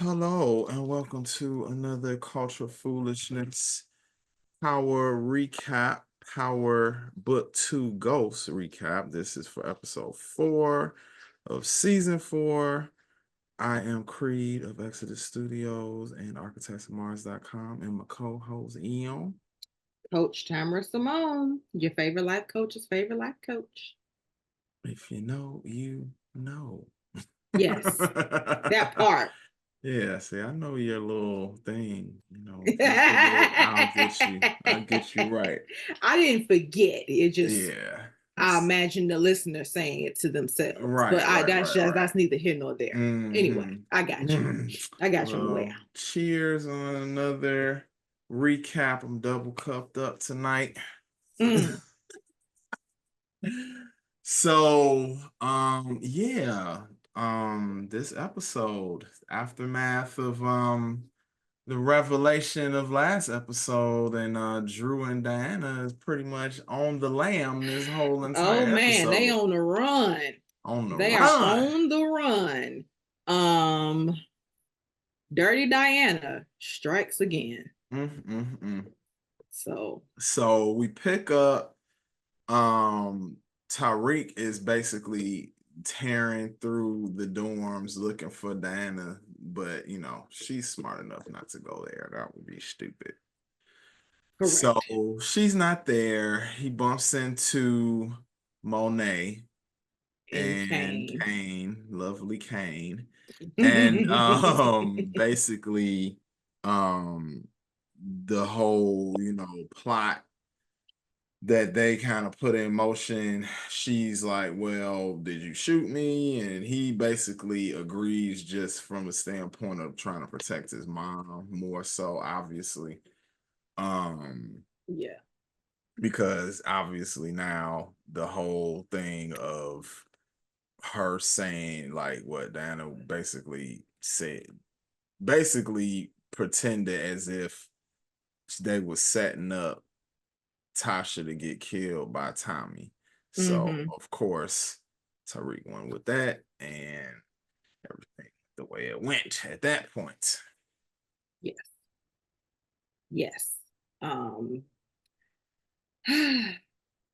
Hello and welcome to another Culture Foolishness Power Recap, Power Book 2 Ghost Recap. This is for episode 4 of season 4. I am Creed of Exodus Studios and ArchitectsOfMars.com and my co-host Eon. Coach Tamara Simone, your favorite life coach's favorite life coach. If you know, you know. Yes, that part. Yeah, see, I know your little thing. If you forget, I'll get you. I'll get you right. I didn't forget. It just Yeah. I imagine the listener saying it to themselves. But Right, right, that's right, just right. that's neither here nor there. Anyway, Mm-hmm. I got you. I got your way Well, cheers on another recap. I'm double cupped up tonight. out. So, this episode, aftermath of the revelation of last episode, and Drew and Diana is pretty much on the lam this whole Oh entire man, they episode. on the run. On the They are run. on the run. Um, Dirty Diana strikes again. Mm-mm-mm. So We pick up Tariq is basically tearing through the dorms looking for Diana, but she's smart enough not to go there. That would be stupid. correct. So she's not there. He bumps into Monet And and Kane. Kane, lovely Kane. And basically the whole, plot that they kind of put in motion, she's like, well, did you shoot me? And he basically agrees just from a standpoint of trying to protect his mom more so, obviously. Yeah. Because obviously now the whole thing of her saying like what Diana basically said, basically pretended as if they were setting up Tasha to get killed by Tommy. So Mm-hmm. of course Tariq went with that and everything the way it went at that point. Yes. Yes. Um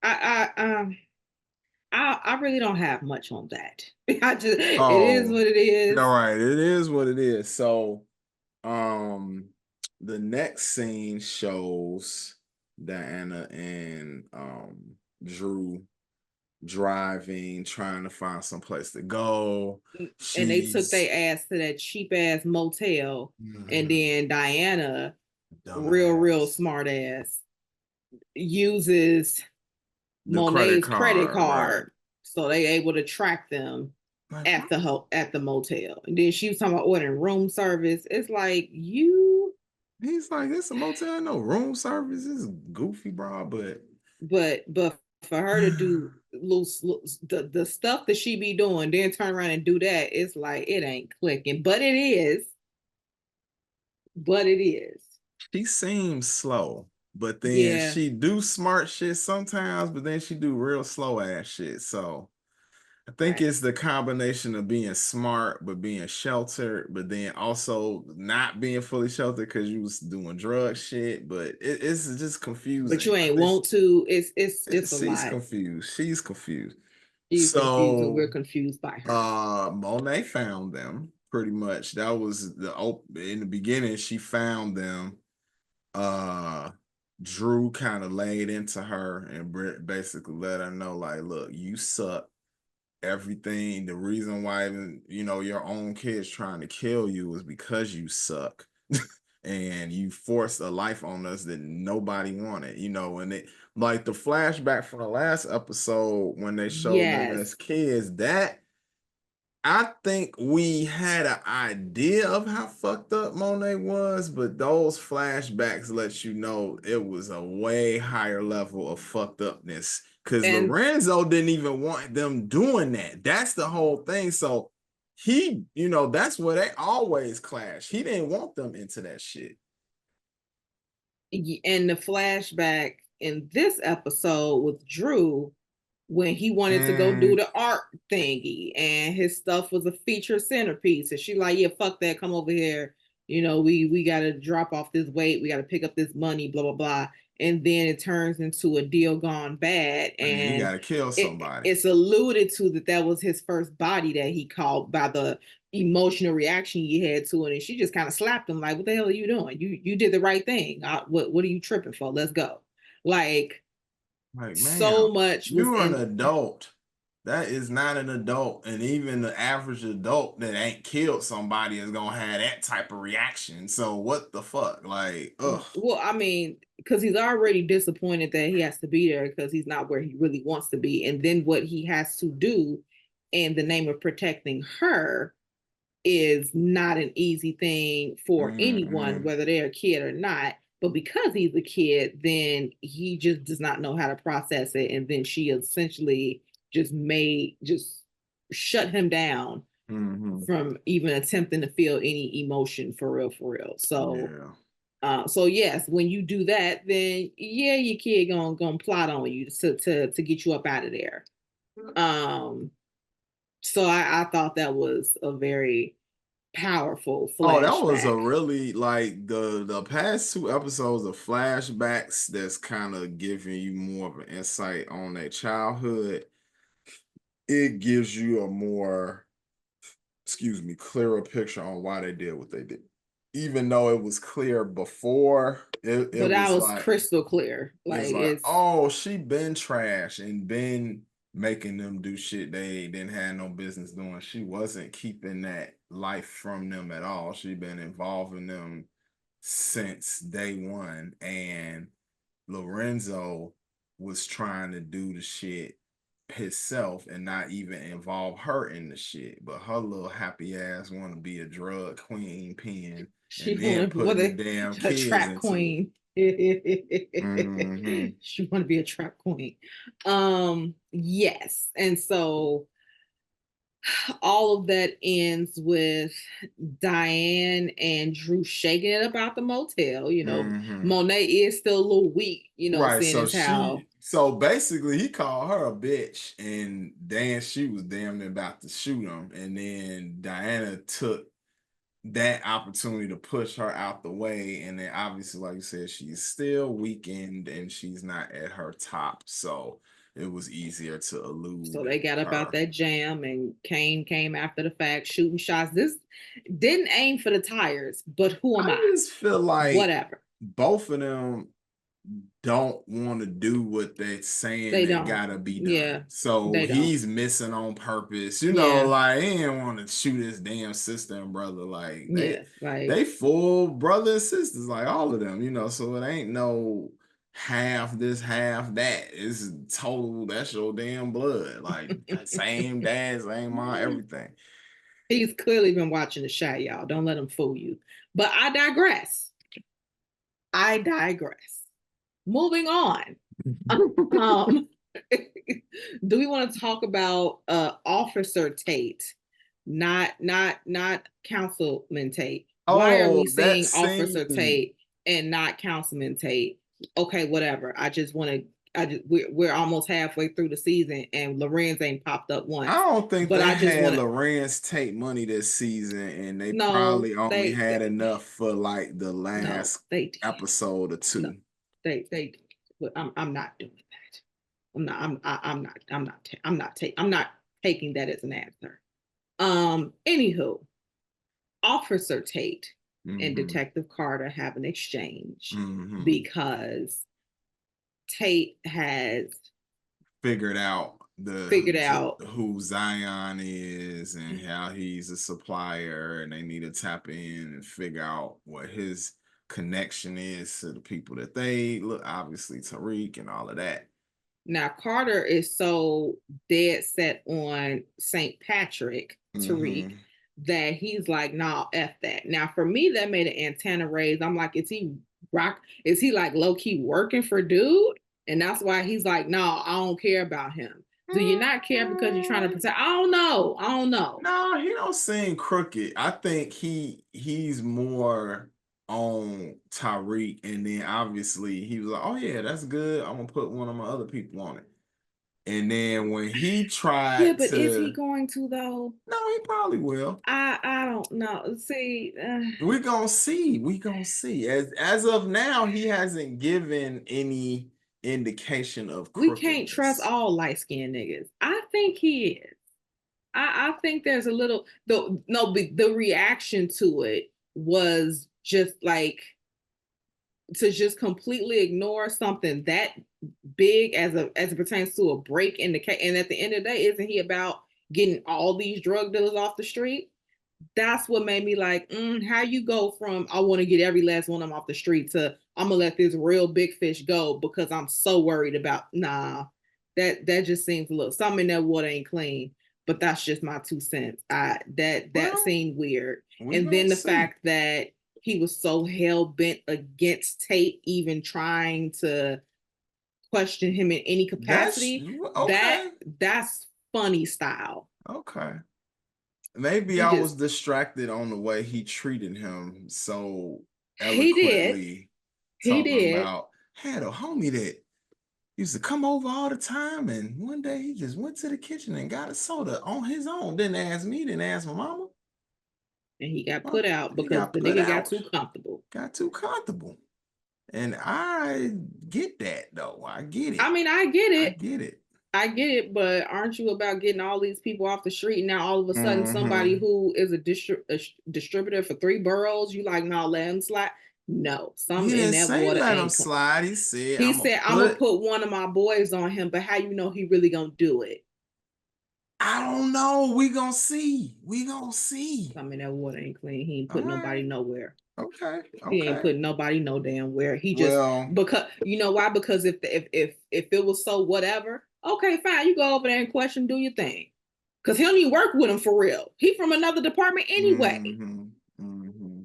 I I really don't have much on that. I just it is Oh, what it is. all right. It is what it is. So um the next scene shows Diana and Drew driving, trying to find some place to go. And they took She's their ass to that cheap ass motel. And Mhm. then Diana, real Dumbass. smart ass, uses The credit Monet's credit card, right? card. So they able to track them Like, at the motel. And then she was talking about ordering room service. It's like you he's like, it's a motel, no room service. This is goofy, bro. but for her to do loose the stuff that she be doing, then turn around and do that, it's like it ain't clicking. But it is. But it is. She seems slow, but then Yeah. she do smart shit sometimes, but then she do real slow ass shit. So I think Right. it's the combination of being smart but being sheltered, but then also not being fully sheltered because you was doing drug shit. But it's just But confusing. you I ain't think want to. It's a she's lot. confused. She's confused. She's confused and we're So confused by her. Monet found them pretty much. That was in the beginning, she found them. uh Drew kind of laid into her and basically let her know, like, look, you suck. Everything, the reason why even your own kids trying to kill you is because you suck. And you forced a life on us that nobody wanted, and it, like, the flashback from the last episode when they showed them as Yes. kids, that I think we had an idea of how fucked up Monet was, but those flashbacks let you know it was a way higher level of fucked upness. Because And Lorenzo didn't even want them doing that. That's the whole thing. So that's where they always clash. He didn't want them into that shit. and the flashback in this episode with Drew, when he wanted to go do the art thingy, and his stuff was a feature centerpiece. And she like, yeah, fuck that, come over here. You know, we gotta drop off this weight, we gotta pick up this money, blah blah blah. And then it turns into a deal gone bad, And he and gotta kill somebody. it's alluded to that was his first body that he caught by the emotional reaction he had to it. And she just kind of slapped him like, what the hell are you doing? You did the right thing. What are you tripping for? Let's go. Like Man, so much was you're an in. adult. That is not an adult. And even the average adult that ain't killed somebody is gonna have that type of reaction. So what the fuck? Like, ugh. Well, I mean, because he's already disappointed that he has to be there because he's not where he really wants to be. And then what he has to do in the name of protecting her is not an easy thing for anyone, whether they're a kid or not. But because he's a kid, then he just does not know how to process it. And then she essentially just shut him down from even attempting to feel any emotion for real, for real. So so yes, when you do that, then yeah, your kid gonna plot on you to get you up out of there. So I thought that was a very powerful Oh, that was a flashback. really like the past two episodes of flashbacks that's kind of giving you more of an insight on their childhood. It gives you a more, excuse me, clearer picture on why they did what they did. Even though it was clear before, But it that was was like crystal clear. it's Like like, it's oh, she been trash and been making them do shit they didn't have no business doing. She wasn't keeping that life from them at all. She been involving them since day one. And Lorenzo was trying to do the shit himself and not even involve her in the shit. But her little happy ass want to be a drug queen pen and she then wanna be what putting the damn a kids trap into queen. it. She wanna be a trap queen. Yes. And so all of that ends with Diane and Drew shaking it about the motel. You know, Monet is still a little weak, you know, Right. seeing So as how so basically he called her a bitch and then she was damn near about to shoot him. And then Diana took that opportunity to push her out the way. And then obviously, like you said, she's still weakened and she's not at her top. So it was easier to so elude they got up out her. that jam and Kane came after the fact, shooting shots. This didn't aim for the tires, but who am I I? just feel like Whatever. both of them don't want to do what they're saying They that don't. gotta be Yeah, done. So they don't. he's missing on purpose. Yeah, Like he didn't want to shoot his damn sister and brother. Like yeah. Like they full brother and sisters, like all of them, so it ain't no half this, half that. It's total, that's your damn blood. Like same dad, same mom, everything. he's clearly been watching the shot, y'all. Don't let him fool you. But I digress. I digress. Moving on. Um, do we want to talk about Officer Tate, not Councilman Tate? Why are we Oh, that seeing Officer scene. Tate and not Councilman Tate? Okay, whatever. I just want to. We're almost halfway through the season and Lorenz ain't popped up I once. don't think But they I just had want to. Lorenz take money this season, and they No, probably only had enough for like the no, last they did. episode or No, two. they. But I'm not doing that. I'm not taking that as an answer. Anywho, Officer Tate and Mm-hmm. Detective Carter have an exchange Mm-hmm. because Tate has Figured out figured out. who Zion is and how he's a supplier, and they need to tap in and figure out what his connection is to the people that they look. Obviously, Tariq and all of that. Now Carter is so dead set on St. Patrick, Tariq, Mm-hmm. that he's like, nah, F that. Now for me, that made an antenna raise. I'm like, is he like low key working for dude? And that's why he's like, no, I don't care about him. Do you not care because you're trying to protect? I don't know. I don't know. No, he don't seem crooked. I think he's more on Tyreek, and then obviously he was like, "Oh yeah, that's good. I'm gonna put one of my other people on it." And then when he Yeah, tried but is he to, going to though? no, he probably will. I don't know. See, We gonna see. We gonna see. As of now, he hasn't given any indication of we can't trust crookedness. all light skinned niggas. I think he is. I think there's a little the reaction to it was just like to just completely ignore something that big as it pertains to a break in the case. And at the end of the day, isn't he about getting all these drug dealers off the street? That's what made me like, how you go from I want to get every last one of them off the street to I'm gonna let this real big fish go because I'm so worried about that just seems a little something in that water ain't clean. But that's just my 2 cents. That Well, seemed weird. we And then gonna the see. fact that he was so hell bent against Tate even trying to question him in any That's capacity, that okay. that's funny style. Okay. Maybe He I was just distracted on the way he treated him so he did. eloquently, He talking did. about had a homie that used to come over all the time, and one day he just went to the kitchen and got a soda on his own. Didn't ask me, didn't ask my mama. And he got Well, put out he because got the put nigga got out, too comfortable. got too comfortable. And I get that though. I get I it. mean, I get I it. get it. I get it, but aren't you about getting all these people off the street and now all of a sudden somebody Mm-hmm. who is a distributor for 3 boroughs, you like, no, let him slide? No, He some in didn't that say water let him ain't clean. slide. He said, He I'm gonna said, I'm gonna put put one of my boys on him, but how you know he really gonna do it? I don't know. We gonna see. We gonna see. Some in that water ain't clean. He ain't All put nobody right. nowhere. Okay. He ain't Okay. putting nobody no damn where. He just Well, because you know why? Because if it was so whatever, okay, fine, you go over there and question, do your thing. Because he don't even work with him for real. He from another department anyway. mm-hmm. Mm-hmm.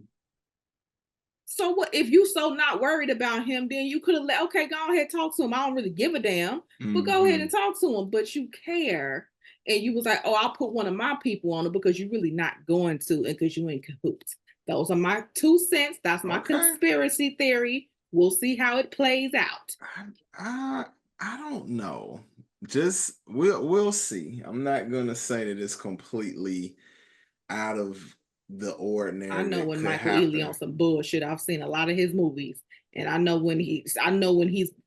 So what if you so not worried about him, then you could have let okay, go ahead talk to him. I don't really give a damn, but go ahead Mm-hmm. and talk to him. But you care. And you was like, oh, I'll put one of my people on it because you're really not going to, and because you ain't cahoots. Those are my 2 cents. That's my Okay. conspiracy theory. We'll see how it plays out. I, I I don't know. Just we'll see. I'm not gonna say that it's completely out of the I ordinary know that when could Michael Ealy on happen. some bullshit. I've seen a lot of his movies, and I know when he's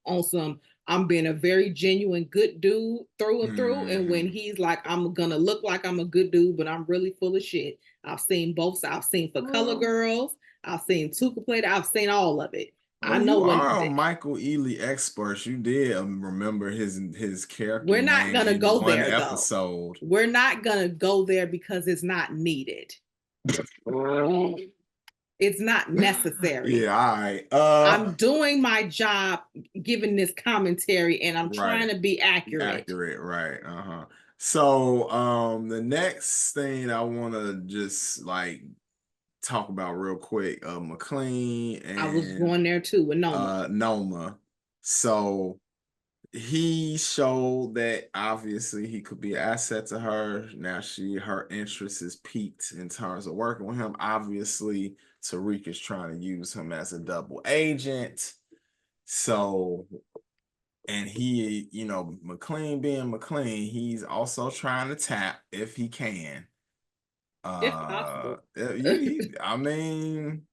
on some. I'm being a very genuine good dude through and through, and when Mm-hmm. he's like, I'm gonna look like I'm a good dude, but I'm really full of shit. I've seen both. I've seen For Color Well, Girls. I've seen Tuka Play. I've seen all of it. well, I know you are when a Michael Ealy expert. You did remember his character we're not name gonna in go one there though. episode. We're not gonna go there because it's not needed. It's not necessary. Yeah, all right. I'm doing my job giving this commentary and I'm trying Right. to be accurate. Accurate, right. Uh-huh. So the next thing I wanna just like talk about real quick, McLean I was and going there too with Noma. Noma. So he showed that obviously he could be an asset to her. Now her interest is peaked in terms of working with him. Obviously, Tariq is trying to use him as a double agent. So, and he, McLean being McLean, he's also trying to tap if he can. If possible. I mean,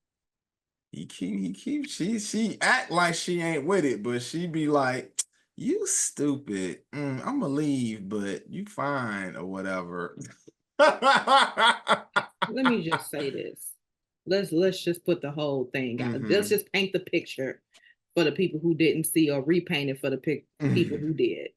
she act like she ain't with it, but she be like, you stupid. I'ma leave, but you fine or whatever. Let me just say this. Let's just put the whole thing out. Let's Hmm. just paint the picture for the people who didn't see or repaint it for the people who did.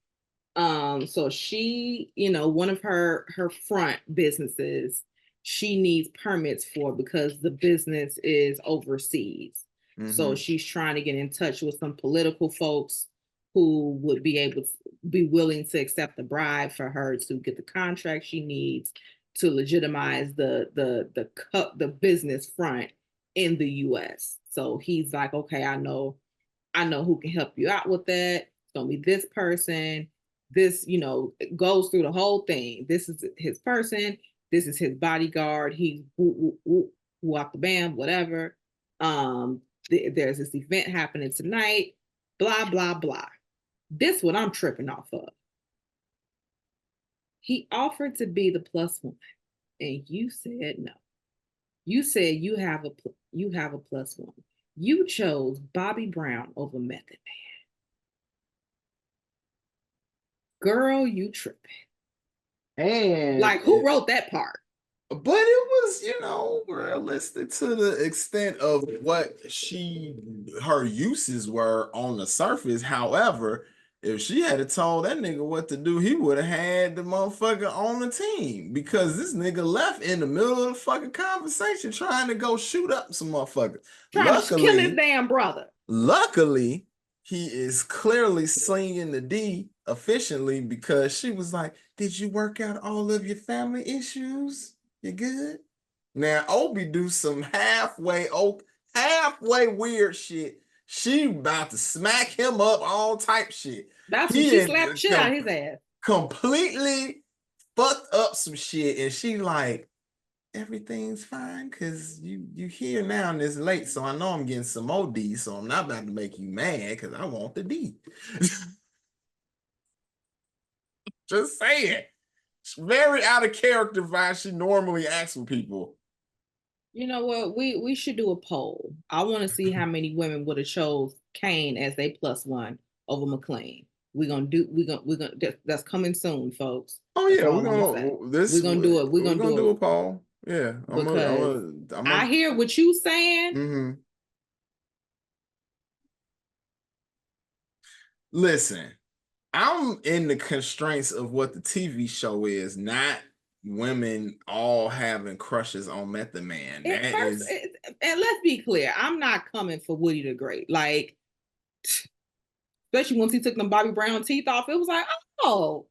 So she, one of her front businesses, she needs permits for because the business is overseas. So Hmm. she's trying to get in touch with some political folks who would be willing to accept the bribe for her to get the contract she needs to legitimize the business front in the US. So he's like, okay, I know who can help you out with that. It's gonna be this person. This, it goes through the whole thing. This is his person. This is his bodyguard. He's walk the band, whatever. There's this event happening tonight. Blah blah blah. This what I'm tripping off of. He offered to be the plus one, and you said no. You said you have a plus one. You chose Bobby Brown over Method Man. Girl, you tripping. And Like, who wrote that part? but it was, realistic to the extent of what her uses were on the surface. However, if she had told that nigga what to do, he would have had the motherfucker on the team because this nigga left in the middle of the fucking conversation trying to go shoot up some motherfuckers. Trying to kill his damn brother. Luckily, he is clearly slinging the D efficiently because she was like, "Did you work out all of your family issues? You good?" Now, Obi do some halfway weird shit. She about to smack him up, all type shit. That's when she slapped the shit out of his ass. Completely fucked up some shit, and she like, everything's fine because you here now and it's late, so I know I'm getting some more D, so I'm not about to make you mad because I want the D. Just saying. It's very out of character vibe she normally acts with people. You know what? We should do a poll. I want to see how many women would have chose Kane as they plus one over McLean. We're gonna that's coming soon, folks. Oh that's yeah, all I'm gonna say. We're gonna do it. We're gonna do a poll. Yeah, because I hear what you saying. Mm-hmm. Listen, I'm in the constraints of what the TV show is, not women all having crushes on Method Man. And let's be clear, I'm not coming for Woody the Great. Like, especially once he took them Bobby Brown teeth off, it was like, oh,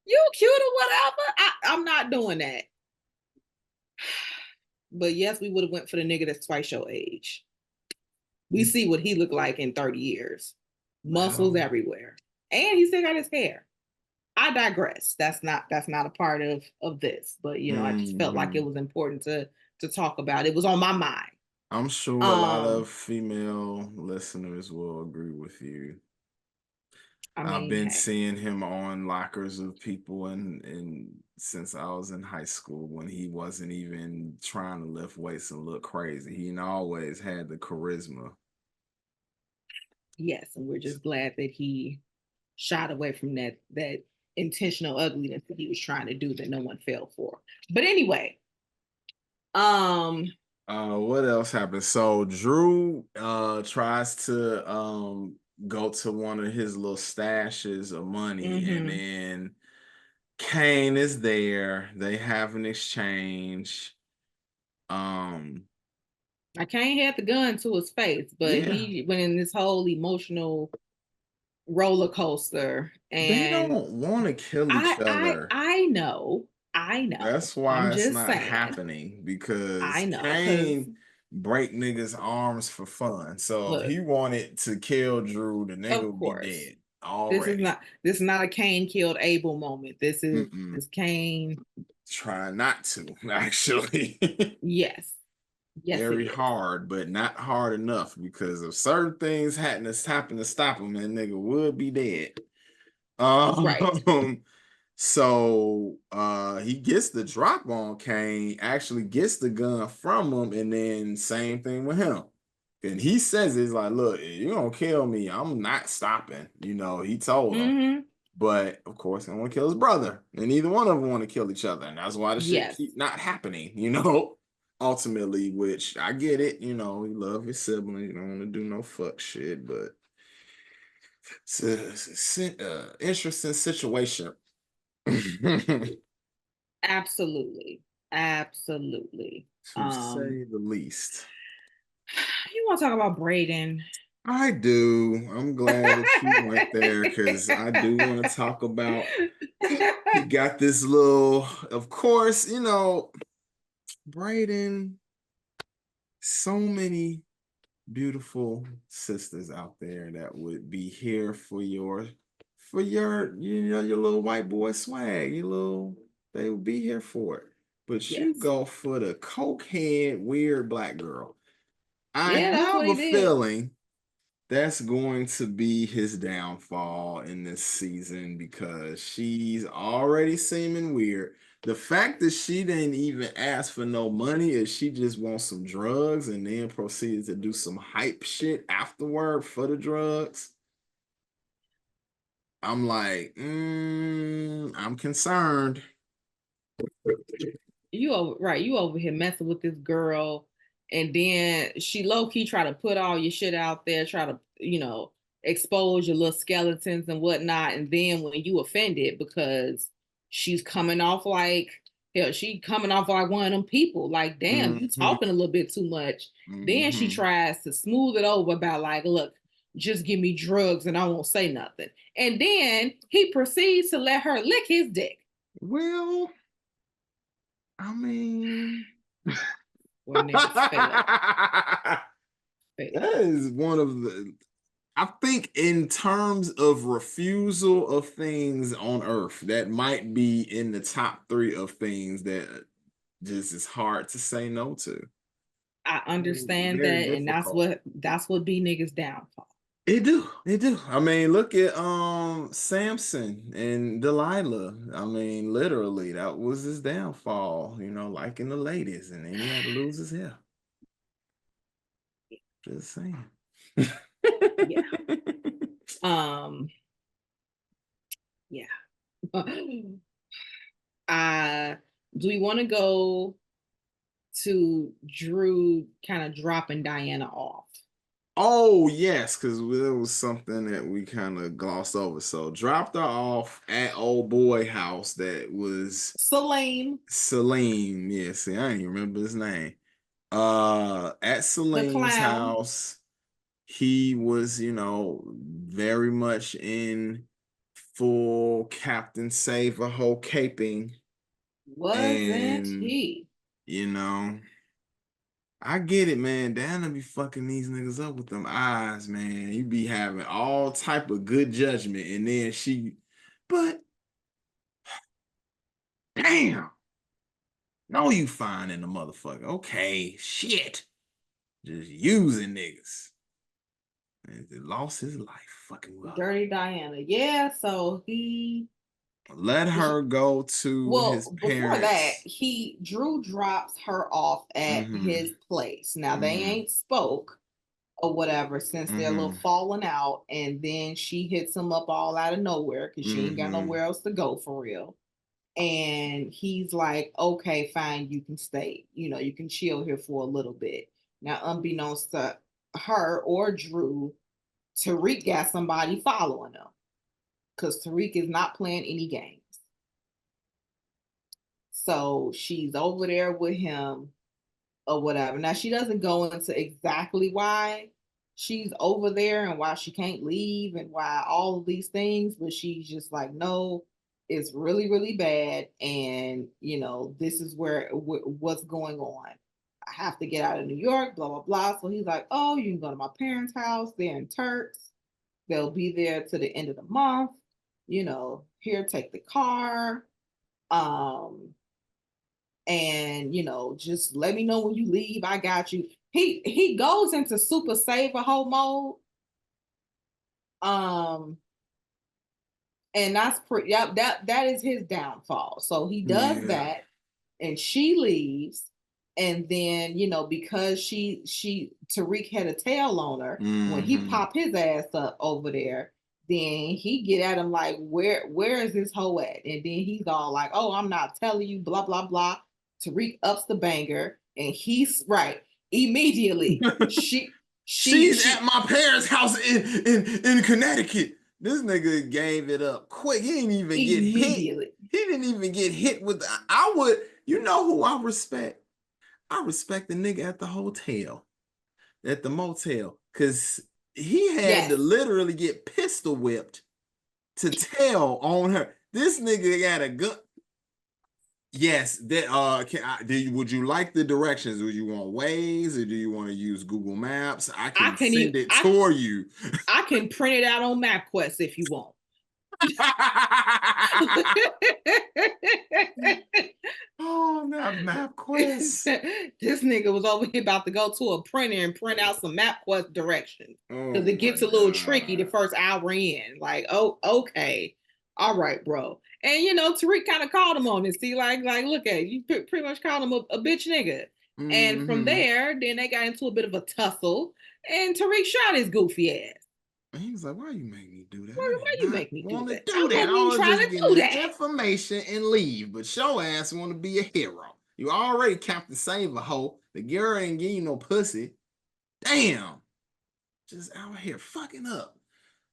you cute or whatever. I'm not doing that. But yes, we would have went for the nigga that's twice your age. We see what he looked like in 30 years. Muscles everywhere. And he still got his hair. I digress. That's not a part of this. But I just felt like it was important to talk about. It was on my mind. I'm sure a lot of female listeners will agree with you. I've been seeing him on lockers of people and since I was in high school when he wasn't even trying to lift weights and look crazy. He always had the charisma. Yes, and we're just glad that he shied away from that intentional ugliness that he was trying to do that no one fell for. But anyway, what else happened? So Drew tries to go to one of his little stashes of money, and then Kane is there. They have an exchange. Kane had the gun to his face, but he went in this whole emotional roller coaster, and they don't want to kill each other. I know. That's why it's not happening, because Kane break niggas' arms for fun. So if he wanted to kill Drew, the nigga would be dead already. This is not a Kane killed Abel moment. This is Kane trying not to, actually. Yes. Very hard, but not hard enough, because if certain things hadn't happened to stop him, that nigga would be dead. Right. So he gets the drop on Kane, actually gets the gun from him, and then same thing with him. And he says it's like, look, you're gonna kill me, I'm not stopping. He told him. But of course, he want to kill his brother, and neither one of them want to kill each other, and that's why the shit keep not happening. Ultimately, which I get it. You love your sibling, you don't want to do no fuck shit, but it's an interesting situation. Absolutely. To say the least. You want to talk about Brayden? I do. I'm glad that you went there, because I do want to talk about. He got this little, of course, Brayden. So many beautiful sisters out there that would be here for your your little white boy swag. They would be here for it. But you go for the cokehead weird black girl. I have a feeling that's going to be his downfall in this season because she's already seeming weird. The fact that she didn't even ask for no money is she just wants some drugs and then proceeded to do some hype shit afterward for the drugs. I'm like, I'm concerned. You over here messing with this girl, and then she low key try to put all your shit out there, try to expose your little skeletons and whatnot, and then when you offended because she's coming off like hell, she coming off like one of them people, like damn, you Mm-hmm. talking a little bit too much. Then she Mm-hmm. tries to smooth it over about like, look, just give me drugs and I won't say nothing. And then he proceeds to let her lick his dick. Well, I mean, Or niggas fail. that is one of the. I think in terms of refusal of things on Earth, that might be in the top 3 of things that just is hard to say no to. I understand Very that, and difficult. that's what be niggas downfall. It do. I mean, look at Samson and Delilah. I mean, literally, that was his downfall, liking the ladies, and then he had to lose his hair. Just saying. Yeah. Yeah. Do we want to go to Drew kind of dropping Diana off? Oh yes, because there was something that we kind of glossed over. So dropped her off at old boy house that was Salim, Salim. Yeah, see, I didn't remember his name. At the Salim's clown, house, he was, very much in full Captain Save a Ho caping. wasn't And, he? you know, I get it, man. Dana be fucking these niggas up with them eyes, man. You be having all type of good judgment, and then but damn, no, you fine in the motherfucker. Okay, shit, just using niggas. And he lost his life fucking well. Dirty Diana. Yeah, so he Let her go to his well, before that, parents. Drew drops her off at Mm-hmm. his place. Now they Mm-hmm. ain't spoke or whatever since they're a little Mm-hmm. falling out, and then she hits him up all out of nowhere because she ain't got Mm-hmm. nowhere else to go for real. And he's like, okay, fine, you can stay. You can chill here for a little bit. Now, unbeknownst to her or Drew, Tariq got somebody following him because Tariq is not playing any games. So she's over there with him or whatever. Now she doesn't go into exactly why she's over there and why she can't leave and why all of these things, but she's just like, no, it's really, really bad, and this is what's going on. I have to get out of New York, blah blah blah. So he's like, oh, you can go to my parents' house. They're in Turks. They'll be there to the end of the month. Here, take the car. Um, and just let me know when you leave. I got you. He goes into super saver ho mode. um and that's pretty, yeah, that is his downfall. So he does Yeah. that, and she leaves, and then because she Tariq had a tail on her when he Mm-hmm. popped his ass up over there. Then he get at him like, where is this hoe at? And then he's all like, oh, I'm not telling you, blah blah blah. Tariq ups the banger, and he's right immediately. She's at She my parents' house in Connecticut. This nigga gave it up quick. He didn't even get hit. immediately. He didn't even get hit with I would, who I respect? I respect the nigga at the hotel, at the motel, because he had to Yes, literally get pistol whipped to tell on her. This nigga got a gun. Yes, that would you like the directions? Would you want Waze or do you want to use Google Maps? I I can can even send it to you. I can print it out on MapQuest if you want. Oh, that map quest. This nigga was over here about to go to a printer and print out some MapQuest directions because Oh it my gets a little tricky the God. first hour in. Like, oh, okay, all right, bro. And you know, Tariq kind of called him on it. See, like, look at it. You pretty much called him a bitch nigga. And from Mm-hmm. there, then they got into a bit of a tussle, and Tariq shot his goofy ass. And he was like, why you make me do that? I Why did you not make me do want to that? do I that. wasn't I even was trying just to getting do the that. information and leave. But your ass want to be a hero. You already Captain Save a hoe. The girl ain't give you no pussy. Damn. Just out here fucking up.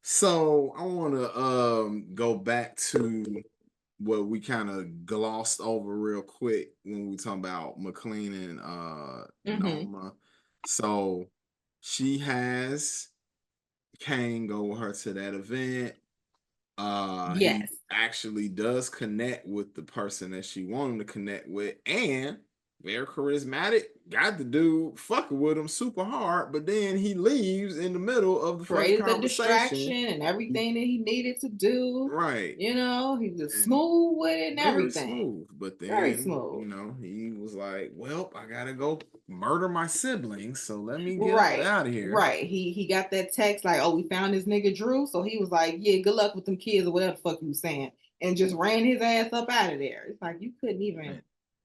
So I want to go back to what we kind of glossed over real quick when we talk about McLean and Mm-hmm. Noma. So she has Kane go with her to that event. He Yes. actually does connect with the person that she wanted to connect with, and very charismatic. Got the dude fucking with him super hard, but then he leaves in the middle of the fucking Created the distraction conversation. and everything that he needed to do. Right. You know, he was And smooth with it and very everything. smooth. But Very then, smooth. he was like, well, I gotta go murder my siblings, so let me get up Right. out of here. Right. He got that text like, oh, we found this nigga Drew. So he was like, yeah, good luck with them kids or whatever the fuck you was saying. And just ran his ass up out of there. It's like you couldn't even Man,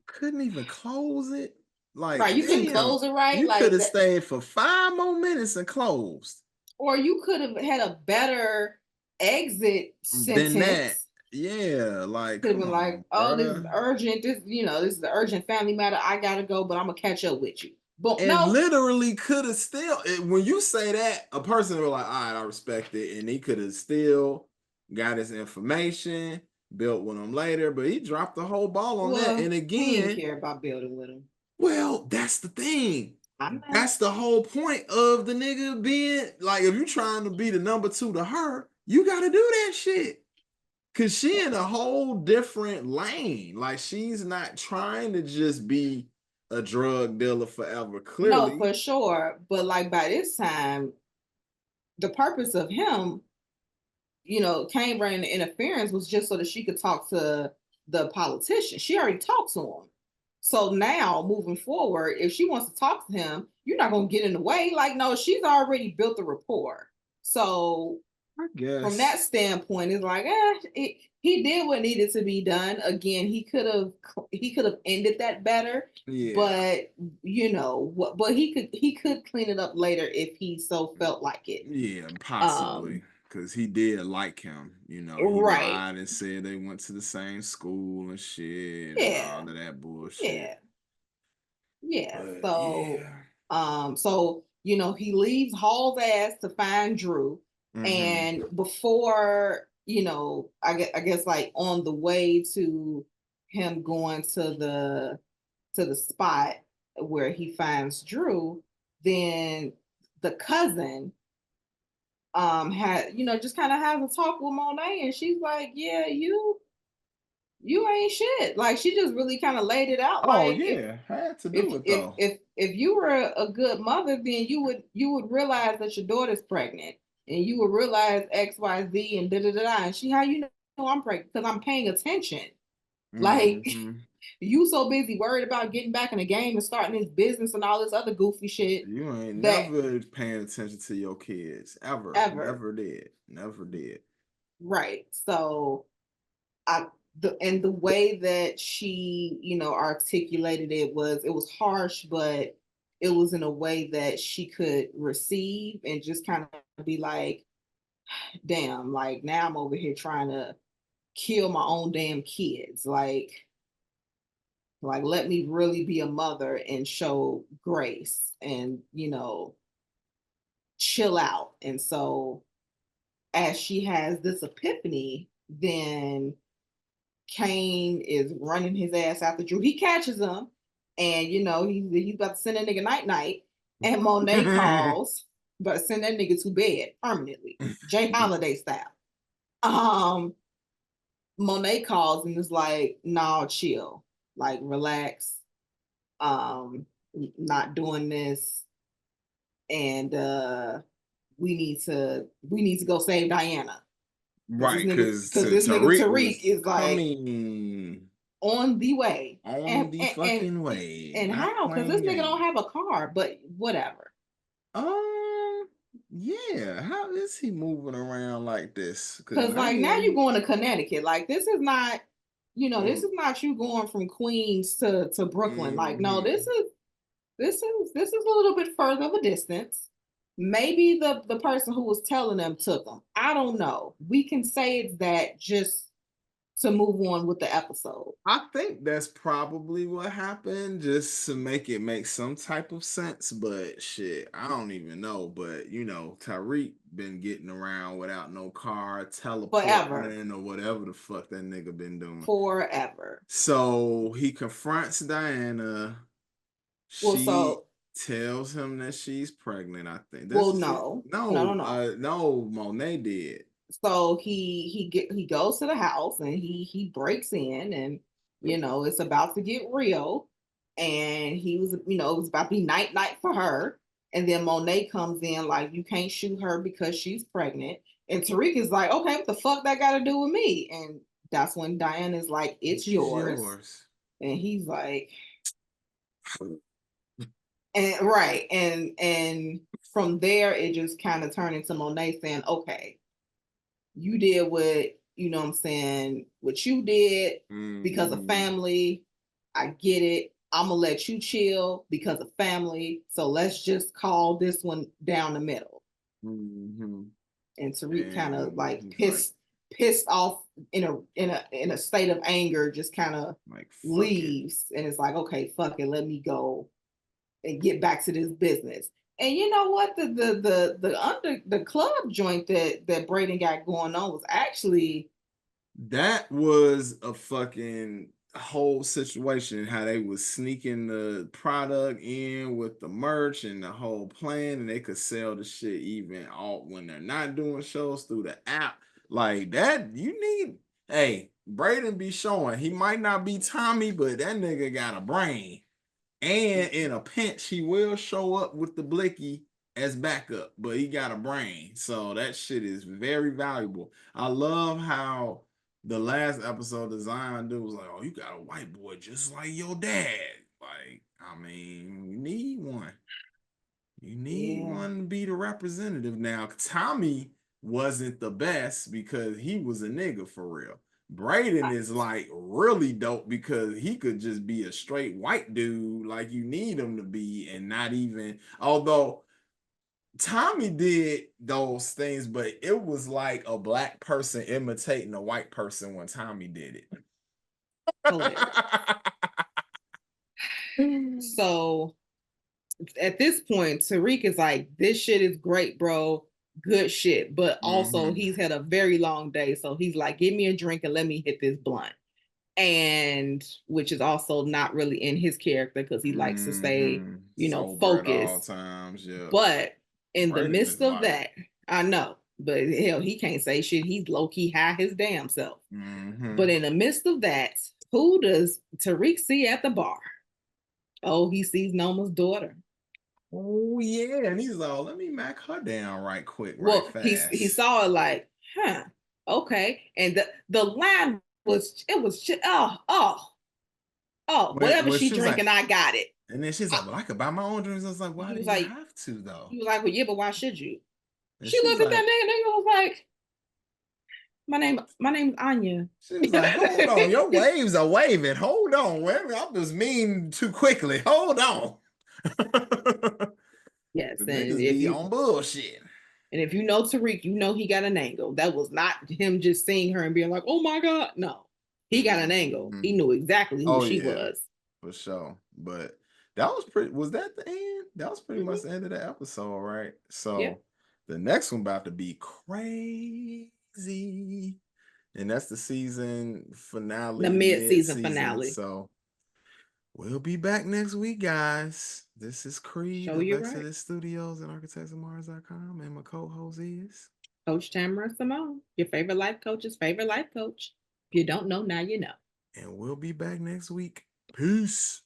couldn't even close it. Like, right, you couldn't damn, close it right. you could Like have that, stayed for 5 more minutes and closed. or you could have had a better exit Than that. sentence. Yeah, like, Could have come been like, on, oh, this is bruh. urgent. This is the urgent family matter. I gotta go, but I'm gonna catch up with you. But And no, literally could have still, when you say that, a person will like, all right, I respect it. And he could have still got his information, built with him later, but he dropped the whole ball on that. well, And he didn't again, care about building with him. well, that's the thing. I'm not. That's the whole point of the nigga being like, if you trying to be the number two to her, you got to do that shit. Cause she in a whole different lane. Like she's not trying to just be a drug dealer forever. No, Clearly, for sure. But like by this time, the purpose of him, Kane bringing the interference was just so that she could talk to the politician. She already talked to him. So now moving forward, if she wants to talk to him, you're not gonna get in the way. Like, no, she's already built the rapport. So I from that guess. standpoint, it's like, he did what needed to be done. Again, he could have ended that better, Yeah. but but he could clean it up later if he so felt like it. Yeah, Um, possibly. Cause he did like him. He right. lied and said they went to the same school and shit and all Yeah. of that bullshit. Yeah. Yeah. But So, yeah. he leaves Hall's ass to find Drew. Mm-hmm. And before, I guess like on the way to him going to the spot where he finds Drew, then the cousin had, just kind of has a talk with Monet, and she's like, yeah, you ain't shit. Like she just really kind of laid it out. Oh Like if yeah, had to if do it if though. if if you were a good mother, then you would realize that your daughter's pregnant, and you would realize X, Y, Z, and da da da da. And she, how you know I'm pregnant? Because I'm paying attention. Like Mm-hmm. you so busy worried about getting back in the game and starting this business and all this other goofy shit You ain't that never paying attention to your kids ever. ever. Never did. Never did. Right. So the way that she articulated it was harsh, but it was in a way that she could receive and just kind of be like, damn, like now I'm over here trying to kill my own damn kids, like let me really be a mother and show grace and chill out. And so as she has this epiphany, then Kane is running his ass after Drew. He catches him, and he's about to send that nigga night night. And Monet calls, but send that nigga to bed permanently, Jay Holiday style. Um, Monet calls and is like, "Nah, chill, like relax. Not doing this, and we need to go save Diana." Right, because This nigga Tariq Tariq was is like coming on the way. on the fucking way, And not how? Because this playing nigga don't games. have a car, but whatever. Yeah. How is he moving around like this? Because Because when I like hear now you're him, going to Connecticut. Like this is not, this mm, is not you going from Queens to Brooklyn. Like no, mhm. this is a little bit further of a distance. Maybe the person who was telling them took them. I don't know. We can say it's that just to move on with the episode. I think that's probably what happened, just to make it make some type of sense. But shit, I don't even know. But Tyreek been getting around without no car, Forever. teleporting or whatever the fuck that nigga been doing. Forever. So he confronts Diana. Well, She so tells him that she's pregnant. I think this well, is it. no, no, no, No, no. no, Monet did. So he goes to the house and he breaks in and it's about to get real and he was it was about to be night for her and then Monet comes in like you can't shoot her because she's pregnant and Tariq is like okay what the fuck that got to do with me and that's when Diana's like it's It's yours yours. and he's like and right and from there it just kind of turned into Monet saying okay you did what what I'm saying, what you did because of Mm-hmm. family. I get it. I'm gonna let you chill because of family. So let's just call this one down the middle. Mm-hmm. And Tariq kind of And like he's like, pissed off in a state of anger, just kind of fuck it. leaves and it's like, okay, fuck it, let me go and get back to this business. And you know what? The club joint that Braden got going on was actually That was a fucking whole situation, how they was sneaking the product in with the merch and the whole plan, and they could sell the shit even all when they're not doing shows through the app. Like that, you need hey, Braden be showing. He might not be Tommy, but that nigga got a brain. And in a pinch, he will show up with the blicky as backup, but he got a brain. So that shit is very valuable. I love how the last episode the Zion dude was like, oh, you got a white boy just like your dad. Like, I mean, you need one. You need yeah. one to be the representative. Now, Tommy wasn't the best because he was a nigga for real. Braden is like really dope because he could just be a straight white dude like you need him to be and not even, although Tommy did those things, but it was like a black person imitating a white person when Tommy did it. Hilarious. So at this point, Tariq is like, this shit is great, bro. Good shit. But also, Mm-hmm. he's had a very long day. So he's like, give me a drink and let me hit this blunt. And which is also not really in his character because he likes to stay, Mm-hmm. Sober at all focused. times. Yeah. But in the Braden is midst of like, that, I know, but hell, he can't say shit. He's low key high his damn self. mm-hmm. But in the midst of that, who does Tariq see at the bar? Oh, he sees Noma's daughter. Oh yeah, and he's all, let me mac her down right quick, right Well, he fast. saw it like, huh, okay. And the line was whatever When she she was like, drinking, I got it. and then she's like, well, I could buy my own drinks. I was like, why He do was you like, have to though? well, yeah, but why should you? And She she was looked at that like, nigga, nigga was like, my name's Anya. she was like, hold on, your waves are waving. Hold on, wait a minute, I was mean too quickly. Hold on. Yes, The and niggas be on bullshit. if you know Tariq, you know he got an angle. That was not him just seeing her and being like, "Oh my god," no, he got an angle. Mm-hmm. He knew exactly who Oh she yeah, was. for sure. But that was pretty. Was that the end? That was pretty much Mm-hmm. the end of the episode, right? Yep, So the next one about to be crazy, and that's the season the finale, mid-season mid-season. finale. So we'll be back next week, guys. This is Creed Show of you right, Exodus Studios and ArchitectsOfMars.com, and my co-host is. Coach Tamara Simone, your favorite life coach's favorite life coach. If you don't know, now you know. And we'll be back next week. Peace.